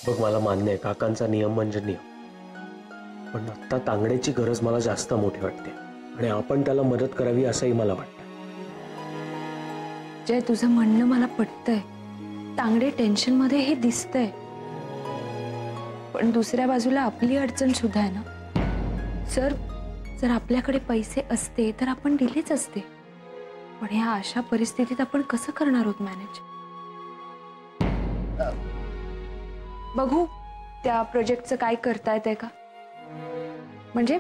बघ मला मान्य आहे काकांचा नियम म्हणजे नियम, पण आता तांगड्याची गरज मला जास्त मोठी वाटते आणि आपण त्याला मदत करावी असंही मला वाटतं. जय, तुझं म्हणणं मला पटतंय. तांगडे टेन्शन मध्ये हे दिसतंय, पण दुसऱ्या बाजूला आपली अडचण सुद्धा आहे ना. जर आपल्याकडे पैसे असते तर आपण दिलेच असते, पण ह्या अशा परिस्थितीत आपण कसं करणार आहोत मॅनेज? बघू त्या प्रोजेक्टचं काय करता येतंय का, म्हणजे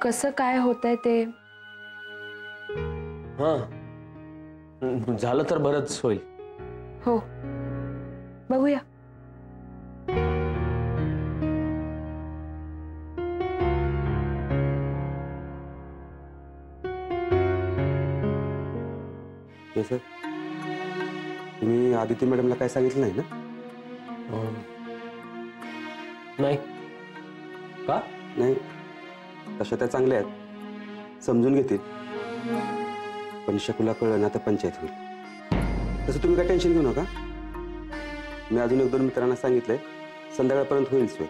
कसं काय होतंय ते. हां झालं तर बरंच होईल. हो बघूया. सर तुम्ही आदिती मॅडमला काय सांगितलं नाही ना? नाही. का नाही, तशा त्या चांगल्या आहेत, समजून घेतील, पण शकुला कळलं ना तर पंचायत होईल. तसं तुम्ही काय टेन्शन घेऊ नका. मी अजून 1-2 मित्रांना सांगितलंय, संध्याकाळपर्यंत होईल सोय.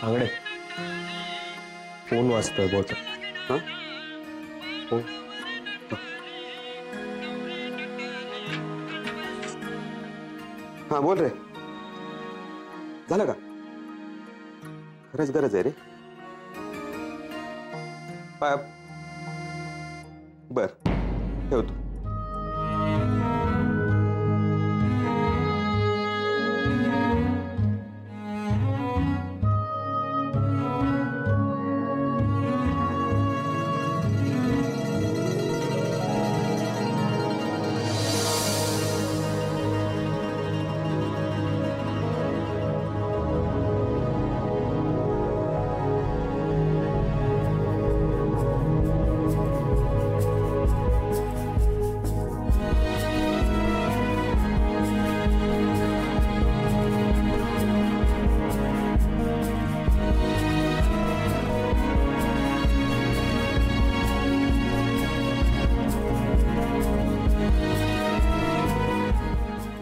तांगडे फोन वाजतोय बहुत. हां हो. हां बोल रे. झालं का? खरंच गरज आहे रे. बर ठेवतो.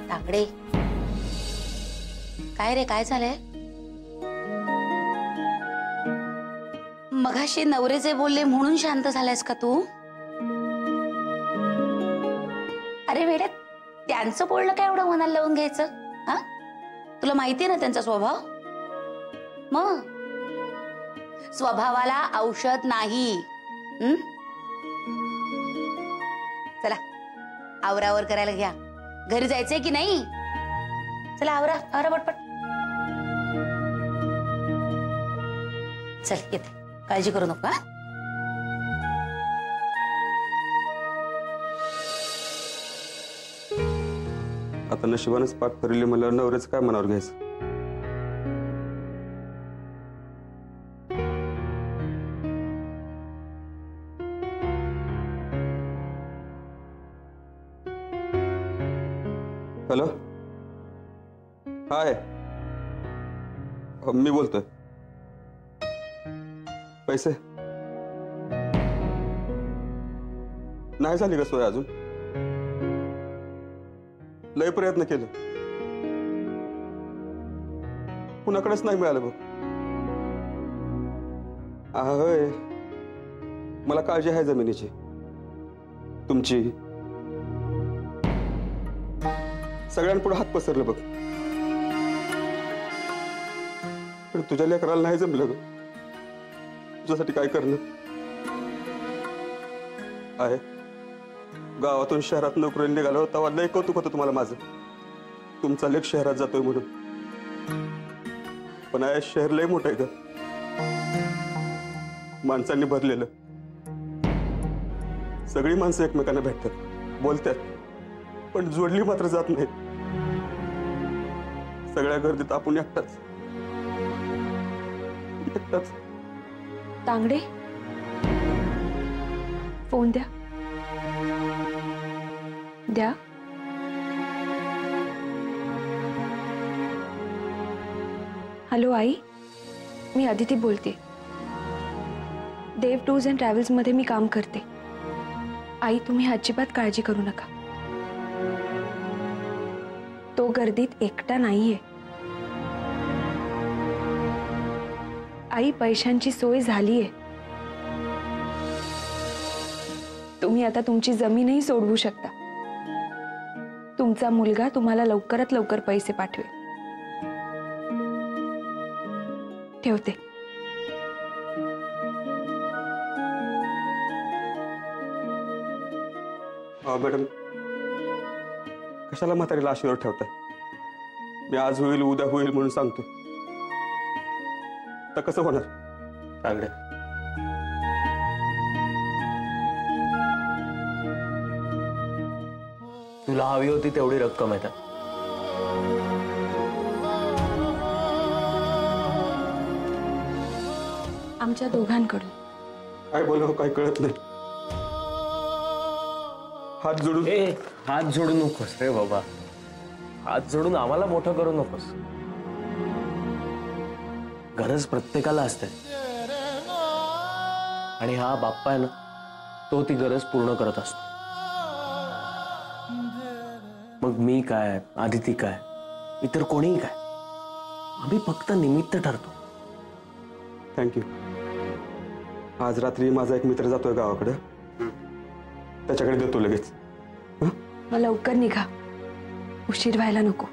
तांगडे काय रे, काय झालंय? मगाशी नवरे जे बोलले म्हणून शांत झालायस का तू? अरे वेड्या, त्यांचं बोलणं काय एवढं मनाला लावून घ्यायचं? हा, तुला माहितीये ना त्यांचा स्वभाव. मग स्वभावाला औषध नाही. चला आवरावर करायला घ्या. घरी जायचंय की नाही? चला आवरा आवरा पटपट. चल येते, काळजी करू नका. आता नशिबानेच पाठ फिरली म्हणल्यावर नवऱ्याचं काय मनावर घ्यायचं? हॅलो, हाय, मी बोलतोय. पैसे नाही झाली का सोय अजून? लय प्रयत्न केले, कुणाकडेच नाही मिळालं बघ. होय, मला काळजी आहे जमिनीची, तुमची. सगळ्यांपुढे हात पसरलं बघ, पण तुझ्या लेकराला नाही जमलं ग. तुझ्यासाठी काय करणं आहे. गावातून शहरात नोकरीला निघालो तेव्हा लय कौतुक होतं तुम्हाला माझं, तुमचा लेक शहरात जातोय म्हणून. पण आहे शहर लय मोठं आहे ग, माणसांनी भरलेलं. सगळी माणसं एकमेकांना भेटतात, बोलतात, पण जोडली मात्र जात नाहीत. सगळ्या गर्दीत आपण एकटाच. तांगडे फोन द्या. द्या. हॅलो आई, मी अदिती बोलते. देव टूर्स अँड ट्रॅव्हल्स मध्ये मी काम करते. आई, तुम्ही अजिबात काळजी करू नका. तो गर्दीत एकटा नाहीये. आई, पैशांची सोय झालीये. तुम्ही आता तुमची जमीनही सोडवू शकता. तुमचा मुलगा तुम्हाला लवकरात लवकर पैसे पाठवेल. ठेवते. मॅडम, कशाला म्हातारीला आशेवर ठेवताय? मी आज होईल उद्या होईल म्हणून सांगतो, तर कसं होणार? तांगडे, तुला हवी होती तेवढी रक्कम आहे. आमच्या दोघांकडून. काय बोलावं काय कळत नाही. हात जोडून हात जोडू नकोस रे बाबा. हात जोडून आम्हाला मोठं करू नकोस. गरज प्रत्येकाला असते आणि हा बाप्पा आहे ना, तो ती गरज पूर्ण करत असतो. मग मी काय, आदिती काय, इतर कोणीही काय, आम्ही फक्त निमित्त ठरतो. थँक्यू. आज रात्री माझा एक मित्र जातोय गावाकडे, त्याच्याकडे देतो लगेच. मग लवकर निघा, उशीर व्हायला नको.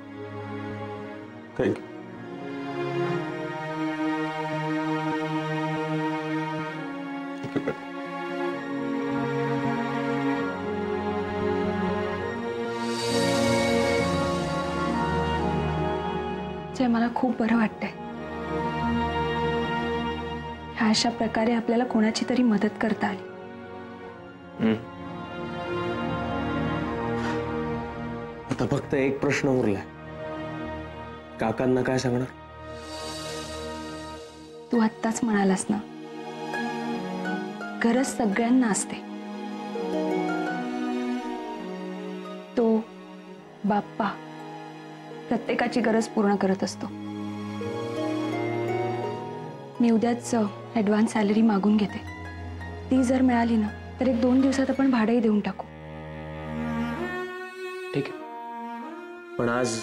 थँक्यू. जय, मला खूप बरं वाटतंय. ह्या अशा प्रकारे आपल्याला कोणाची तरी मदत करता आली. आता फक्त एक प्रश्न उरलाय. काकांना काय सांगणार? तू आत्ताच म्हणालास ना, गरज सगळ्यांना असते. तो बाप्पा प्रत्येकाची गरज पूर्ण करत असतो. मी उद्याच ऍडव्हान्स सॅलरी मागून घेते. ती जर मिळाली ना, तर 1-2 दिवसात आपण भाडंही देऊन टाकू. ठीक आहे, पण आज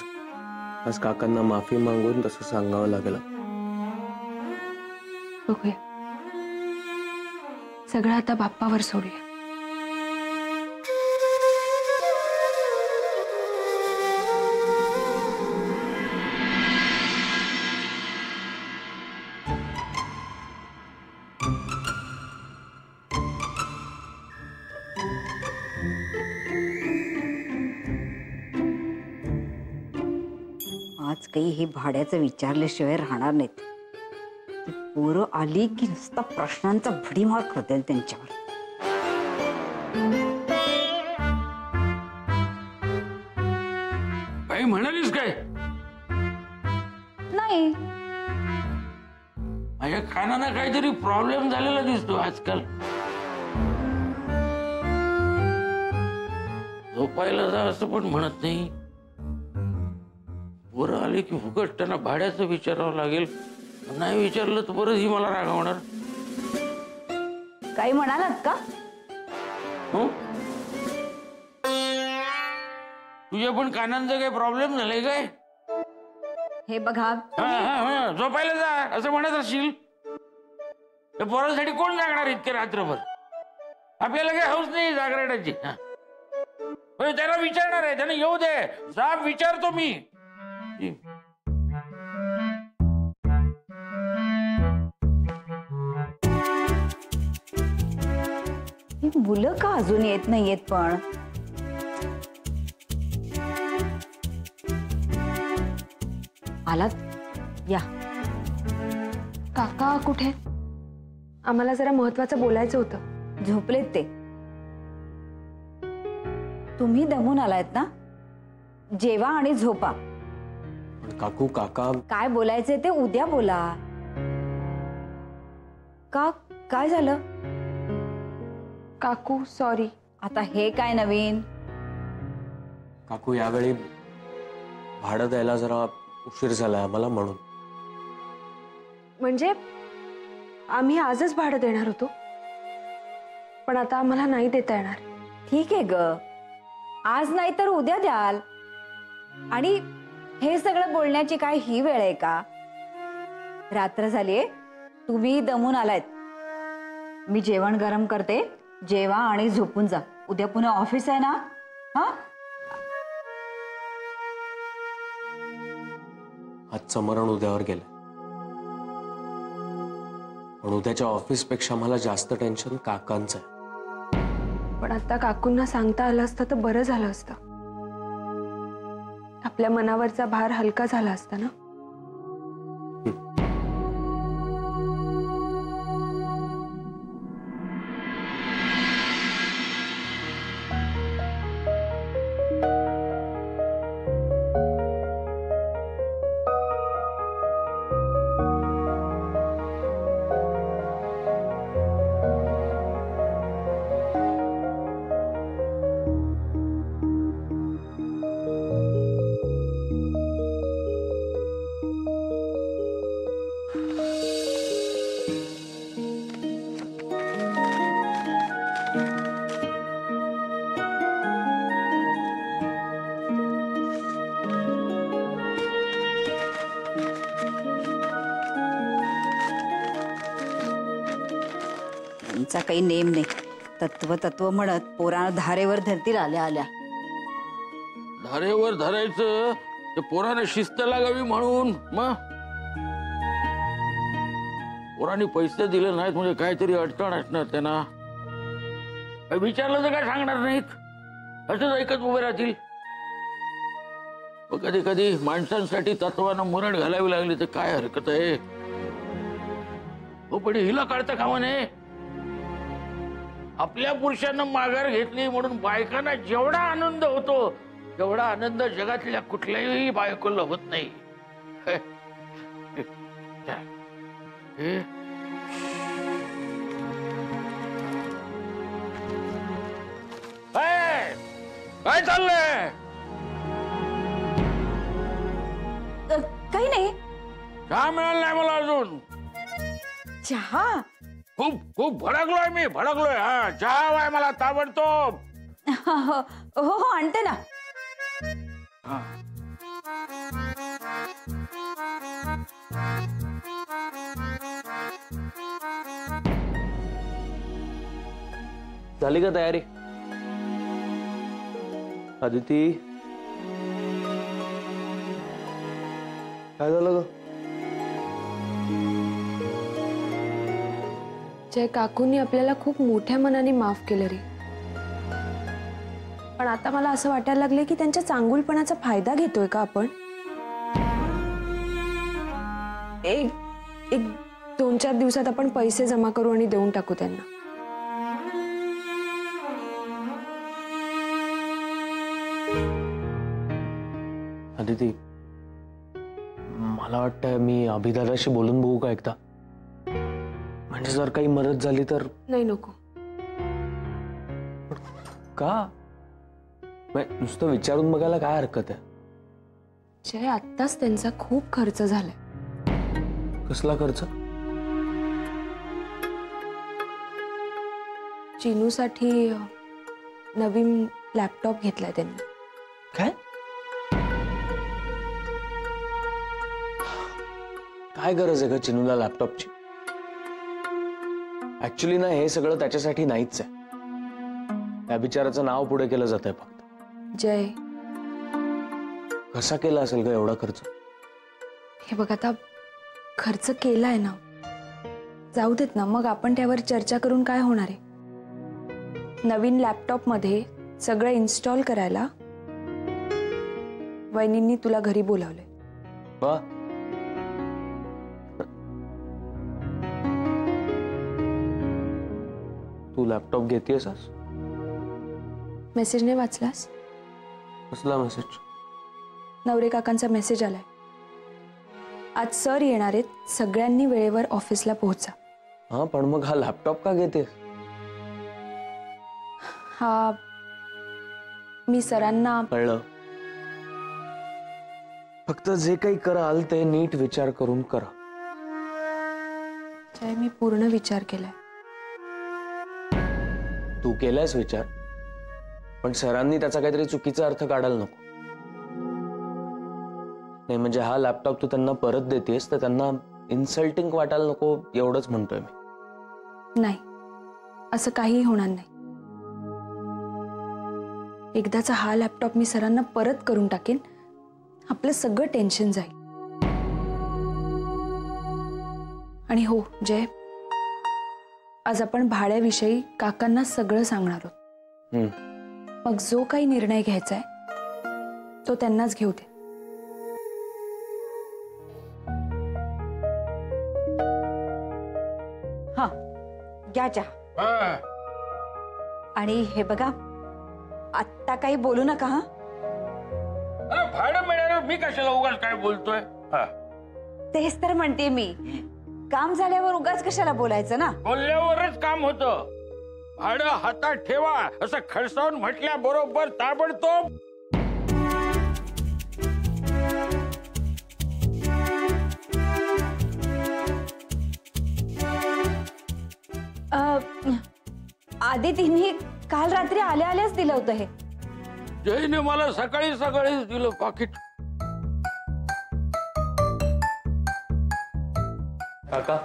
काकांना माफी मागून तसं सांगावं लागेल. बघूया. सगळं आता बाप्पावर सोडूया. आज काही हे भाड्याचं विचारल्याशिवाय राहणार नाहीत. ती पोरं आली की नुसता प्रश्नांचा भडीमार करतील त्यांच्यावर. काही म्हणालीस काय? नाही, माझ्या कानाला काहीतरी प्रॉब्लेम झालेला दिसतो आजकाल. झोपायला जा असं पण म्हणत नाही. बरं आले की फुकट त्यांना भाड्याचं विचारावं लागेल. नाही विचारलं तर बरंच ही मला रागावणार. काही म्हणालात का? हो, तुझ्या पण कानांचा काही प्रॉब्लेम झालाय काय? हे बघा, झोपायला जा असं म्हणत असशील. त्या पोरासाठी कोण जागणार इतके रात्रभर? आपल्याला काही हौस नाही जागरणाची. त्याला विचारणार आहे, त्याने येऊ दे. साफ विचारतो मी. ही मुलं का अजून येत नाहीयेत? पण आलात? या. काका कुठे? आम्हाला जरा महत्वाचं बोलायचं होतं. झोपलेत ते. तुम्ही दमून आलायत ना, जेवा आणि झोपा. पण काकू, काका काय बोलायचंय ते उद्या बोला. का, काय झालं? काकू सॉरी. आता हे काय नवीन? काकू, यावेळी भाडं द्यायला जरा उशीर झालाय आम्हाला म्हणून. म्हणजे आम्ही आजच भाडं देणार होतो, पण आता आम्हाला नाही देता येणार. ठीक आहे ग, आज नाही तर उद्या द्याल. आणि हे सगळं बोलण्याची काय ही वेळ आहे का? रात्र झालीये, तुम्ही दमून आलायत. मी जेवण गरम करते, जेवा आणि झोपून जा. उद्या पुन्हा ऑफिस आहे ना? हा, आजचं मरण उद्यावर गेलं, पण उद्याच्या ऑफिस पेक्षा मला जास्त टेन्शन काकांचं आहे. पण आता काकूंना सांगता आलं असतं तर बरं झालं असतं. आपल्या मनावरचा भार हलका झाला असता ना. त्यांचा काही नेम नाही. तत्व तत्व म्हणत पोरांना धारेवर धरतील आल्या आल्या. धारेवर धरायचं ते पोराने शिस्त लागावी म्हणून. मग पोरांनी पैसे दिले नाहीत म्हणजे काहीतरी अडचण असणार त्यांना. काही विचारलं तर काय सांगणार नाहीत, असंच ऐकत उभे राहतील. कधी कधी माणसांसाठी तत्वानं मुरड घालावी लागली तर काय हरकत आहे? हो, पण हिला कळतं कामा नये. आपल्या पुरुषांना माघार घेतली म्हणून बायकांना जेवढा आनंद होतो तेवढा आनंद जगातल्या कुठल्याही बायकोला होत नाही. काय चाललंय? काही नाही. चहा मिळाला नाही मला अजून. चहा? खूप खूप भडकलोय मी, भडकलोय. हा, चहा हवाय मला ताबडतोब. हो हो, आणते ना. झाली का तयारी? अदिती, काय झालं ग? जय, काकूंनी आपल्याला खूप मोठ्या मनाने माफ केलं रे. पण आता मला असं वाटायला लागले की त्यांच्या चांगुलपणाचा फायदा घेतोय का आपण? एक 2-4 दिवसात आपण पैसे जमा करू आणि देऊन टाकू त्यांना. अदिती, मला वाटतं मी अभिदादाशी बोलून बघू का एकदा? म्हणजे जर काही मदत झाली तर. नाही, नको. का? नुसतं विचारून बघायला काय हरकत आहे? जय, आत्ताच त्यांचा खूप खर्च झालाय. कसला खर्च? चिनूसाठी नवीन लॅपटॉप घेतलाय त्यांनी. काय? काय गरज आहे का चिनूला लॅपटॉपची? ऍक्च्युली ना, हे सगळं त्याच्यासाठी नाहीच आहे. त्या बिचाराचं नाव पुढे केलं जात आहे फक्त. जय, कसा केला असेल का एवढा खर्च? हे बघ, आता खर्च केलाय ना, जाऊ देत ना. मग आपण त्यावर चर्चा करून काय होणार आहे? नवीन लॅपटॉप मध्ये सगळं इन्स्टॉल करायला वहिनींनी तुला घरी बोलावलंय. वा, तू लॅपटॉप घेतेस? मेसेज नाही वाचलास? कसला मेसेज? नवरे काकांचा मेसेज आलाय. आज सर येणार आहेत, सगळ्यांनी वेळेवर ऑफिसला पोहोचा. हा, पण मग हा लॅपटॉप का घेतेस? हा, मी सरांना. कळलं. फक्त जे काही कराल ते नीट विचार करून करा. जय, मी पूर्ण विचार केलाय. तू केलायस विचार? पण सरांनी त्याचा काहीतरी चुकीचा अर्थ काढायला नको. नाही म्हणजे हा लॅपटॉप तू त्यांना परत देतेस तर त्यांना इन्सल्टिंग वाटायला नको एवढंच म्हणतोय मी. नाही, असं काहीही होणार नाही. एकदाचा हा लॅपटॉप मी सरांना परत करून टाकेन, आपलं सगळं टेन्शन जाईल. आणि हो जय, आज आपण भाड्याविषयी काकांना सगळं सांगणार आहोत. मग जो काही निर्णय घ्यायचा आहे तो त्यांनाच घेऊ दे. हा, घ्या चहा. हा. आणि हे बघा, आत्ता काही बोलू नका. हा, अरे भाडं मिळालं मी कशाला उगाच काय बोलतोय. हा. तेच तर म्हणते मी, काम झाल्यावर उगाच कशाला बोलायचं ना. बोलल्यावरच काम होतं. भाडं हातात ठेवा असं खडसावून म्हटल्याबरोबर ताबडतोब आधी तिन्ही काल रात्री आल्या आल्याच दिलं होतं हे. जयने मला सकाळी सकाळीच दिलं पाकिट. काका,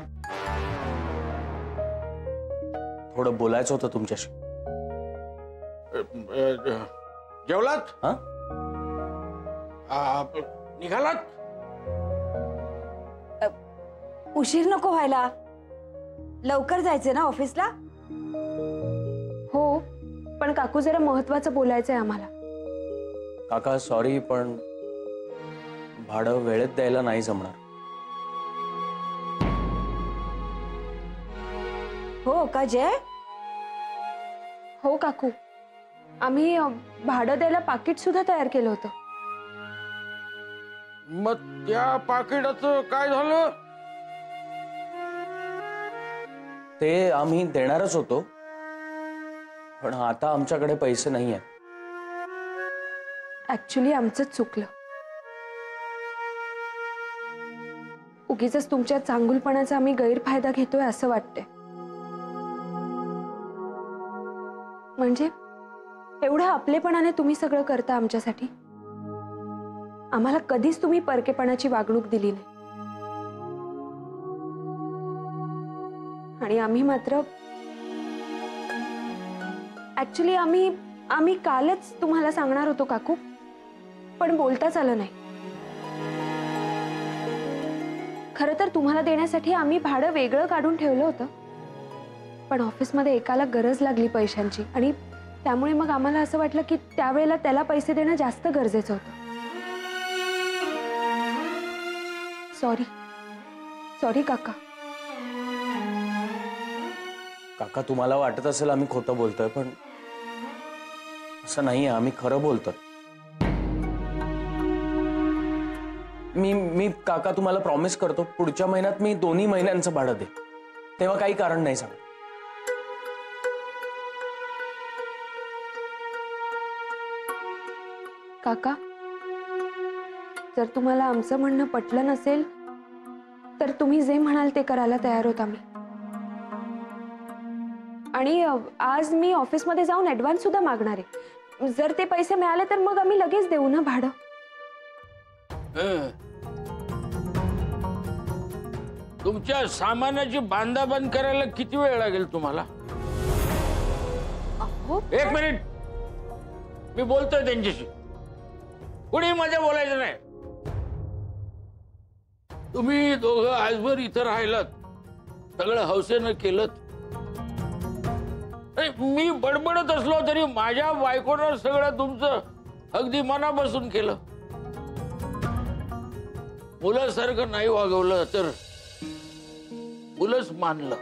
थोडं बोलायचं होतं तुमच्याशी. जेवलात? हा, निघालात? उशीर नको व्हायला, लवकर जायचं ना ऑफिसला. हो, पण काकू जरा महत्वाचं बोलायचं आहे आम्हाला. काका सॉरी, पण भाडं वेळेत द्यायला नाही जमणार. हो का जय? हो काकू, आम्ही भाडं द्यायला पाकिट सुद्धा तयार केलं होतं. मग त्या पाकिटाचं काय झालं? ते आम्ही देणारच होतो, पण आता आमच्याकडे पैसे नाही आहेत. ऍक्च्युली आमचंच चुकलं. उगीच तुमच्या चांगुलपणाचा आम्ही गैरफायदा घेतोय असं वाटतंय. म्हणजे एवढ्या आपलेपणाने तुम्ही सगळं करता आमच्यासाठी. आम्हाला कधीच तुम्ही परकेपणाची वागणूक दिली नाही. आणि आम्ही मात्र ऍक्च्युली आम्ही कालच तुम्हाला सांगणार होतो काकू, पण बोलताच आलं नाही. खरं तर तुम्हाला देण्यासाठी आम्ही भाडं वेगळं काढून ठेवलं होतं, पण ऑफिसमध्ये एकाला गरज लागली पैशांची आणि त्यामुळे मग आम्हाला असं वाटलं की त्यावेळेला त्याला पैसे देणं जास्त गरजेचं होतं. सॉरी काका. काका, तुम्हाला वाटत असेल आम्ही खोटं बोलतोय, पण असं नाहीये. आम्ही खरं बोलतोय. मी काका तुम्हाला प्रॉमिस करतो, पुढच्या महिन्यात मी 2 महिन्यांचं भाडं दे. तेव्हा काही कारण नाही सांग. काका, जर तुम्हाला आमचं म्हणणं पटलं नसेल तर तुम्ही जे म्हणाल ते करायला तयार होत आम्ही. आणि आज मी ऑफिसमध्ये जाऊन ऍडव्हान्स सुद्धा मागणार आहे. जर ते पैसे मिळाले तर मग आम्ही लगेच देऊ ना भाडं. तुमच्या सामानाची बांधाबांध करायला किती वेळ लागेल तुम्हाला? एक मिनिट, मी बोलतोय त्यांच्याशी. कुणी माझ्या बोलायचं नाही. तुम्ही दोघं आजभर इथं राहिलात, सगळं हौसेनं केलं. मी बडबडत असलो तरी माझ्या बायकोनं सगळं तुमचं अगदी मनापासून केलं. मुलासारखं नाही वागवलं तर मुलंच मानलं.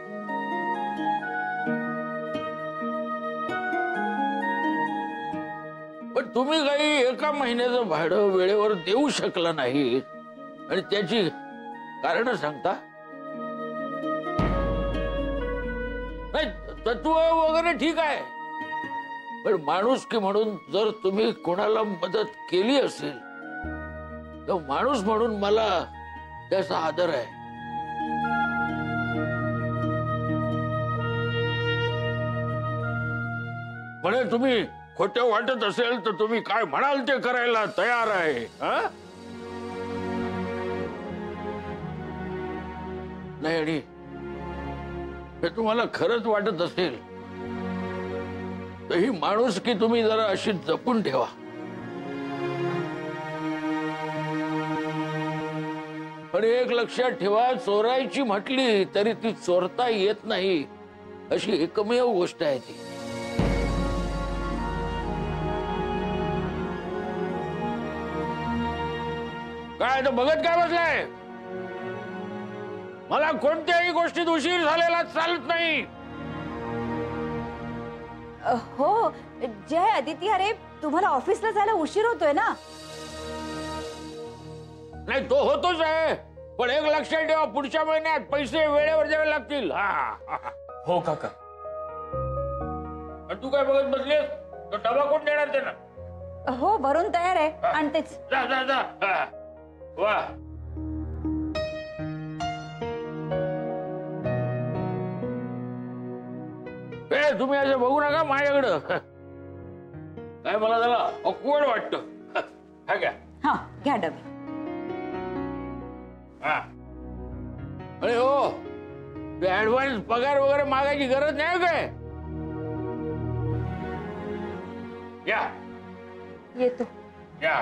पण तुम्ही काही एका महिन्याचं भाडं वेळेवर देऊ शकला नाही आणि त्याची कारण सांगता. नाही, तत्व वगैरे ठीक आहे, पण माणुसकी म्हणून जर तुम्ही कोणाला मदत केली असेल तर माणूस म्हणून मला त्याचा आदर आहे. म्हणजे तुम्ही खोटं वाटत असेल तर तुम्ही काय म्हणाल ते करायला तयार आहे. नाही, आणि हे तुम्हाला खरंच वाटत असेल तर ही माणुसकी तुम्ही जरा अशी जपून ठेवा. पण एक लक्षात ठेवा, चोरायची म्हटली तरी ती चोरता येत नाही अशी एकमेव गोष्ट आहे ती. काय तर बघत काय बसलाय? मला कोणत्याही गोष्टीत उशीर झालेला चालत नाही. हो जय अदिती, अरे तुम्हाला ऑफिसला जायला उशीर होतोय ना. नाही तो होतोच आहे, पण एक लक्षात ठेवा, पुढच्या महिन्यात पैसे वेळेवर द्यावे लागतील. हो काका. तू काय बघत बसलीस? तो डबा कोण देणार त्यांना? हो भरून तयार आहे, आणतेच. जा जा जा. वा, तुम्ही असं बघू नका माझ्याकडं. काय मला जरा ऑकवर्ड वाटतं. हा घ्या. हा घ्या डबे. अरे हो, ऍडव्हान्स पगार वगैरे मागायची गरज नाही काय? या येतो. या.